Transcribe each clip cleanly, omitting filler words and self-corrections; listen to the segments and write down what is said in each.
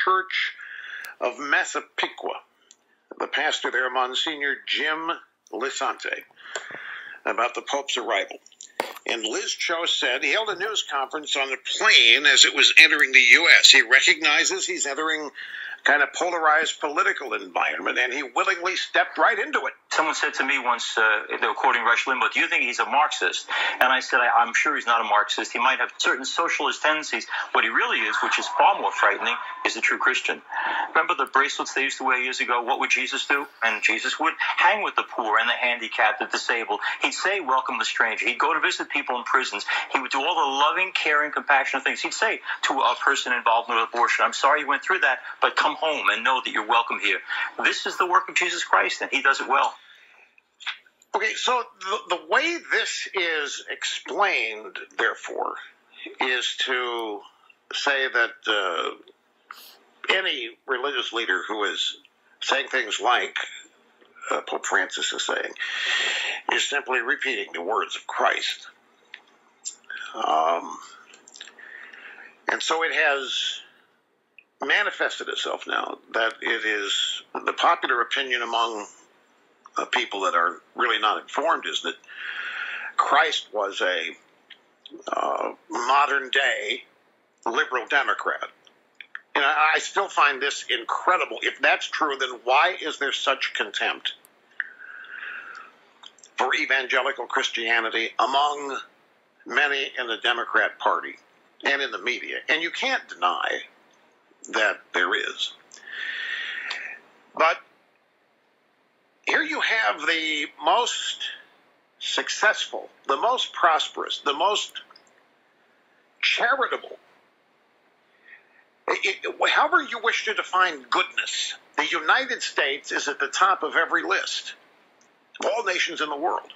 Church of Massapequa, the pastor there, Monsignor Jim Lisante, about the Pope's arrival. And Liz Cho said he held a news conference on the plane as it was entering the U.S. He recognizes he's entering kind of polarized political environment, and he willingly stepped right into it. Someone said to me once, they were quoting Rush Limbaugh, do you think he's a Marxist? And I said, I'm sure he's not a Marxist. He might have certain socialist tendencies. What he really is, which is far more frightening, is a true Christian. Remember the bracelets they used to wear years ago? What would Jesus do? And Jesus would hang with the poor and the handicapped, the disabled. He'd say, welcome the stranger. He'd go to visit people in prisons. He would do all the loving, caring, compassionate things. He'd say to a person involved in abortion, I'm sorry you went through that, but come home and know that you're welcome here. This is the work of Jesus Christ, and he does it well. Okay, so the way this is explained, therefore, is to say that any religious leader who is saying things like Pope Francis is saying is simply repeating the words of Christ. And so it has manifested itself now that it is the popular opinion among people that are really not informed is that Christ was a modern-day liberal Democrat. And I still find this incredible. If that's true, then why is there such contempt for evangelical Christianity among many in the Democrat Party and in the media? And you can't deny that there is. But here you have the most successful, the most prosperous, the most charitable, however you wish to define goodness, the United States is at the top of every list of all nations in the world.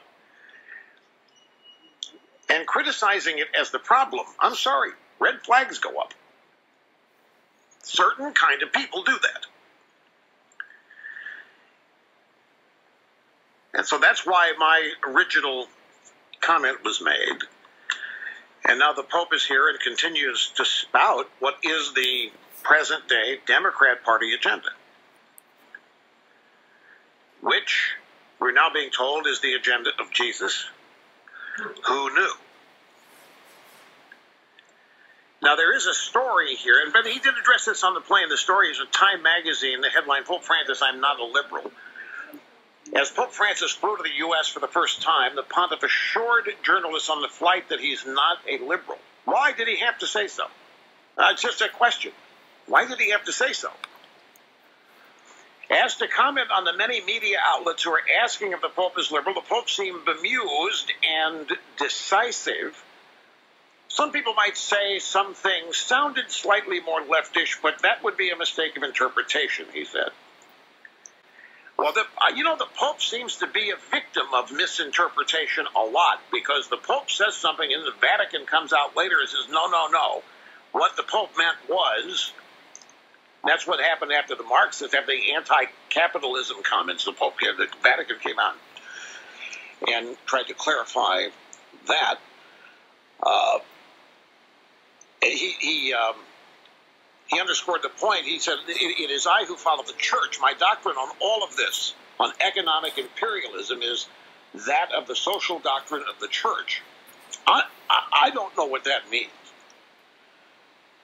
And criticizing it as the problem, I'm sorry, red flags go up. Certain kind of people do that. And so that's why my original comment was made. And now the Pope is here and continues to spout what is the present-day Democrat Party agenda, which we're now being told is the agenda of Jesus. Who knew? Now, there is a story here, but he did address this on the plane. The story is in Time magazine, the headline, Pope Francis, I'm not a liberal. As Pope Francis flew to the U.S. for the first time, the pontiff assured journalists on the flight that he's not a liberal. Why did he have to say so? It's just a question. Why did he have to say so? Asked to comment on the many media outlets who are asking if the Pope is liberal, the Pope seemed bemused and decisive. Some people might say some things sounded slightly more leftish, but that would be a mistake of interpretation, he said. Well, the Pope seems to be a victim of misinterpretation a lot, because the Pope says something and the Vatican comes out later and says, no. What the Pope meant was, that's what happened after the Marxists, after the anti-capitalism comments the Vatican came out and tried to clarify that. He underscored the point. He said, it is I who follow the church. My doctrine on all of this, on economic imperialism, is that of the social doctrine of the church. I don't know what that means.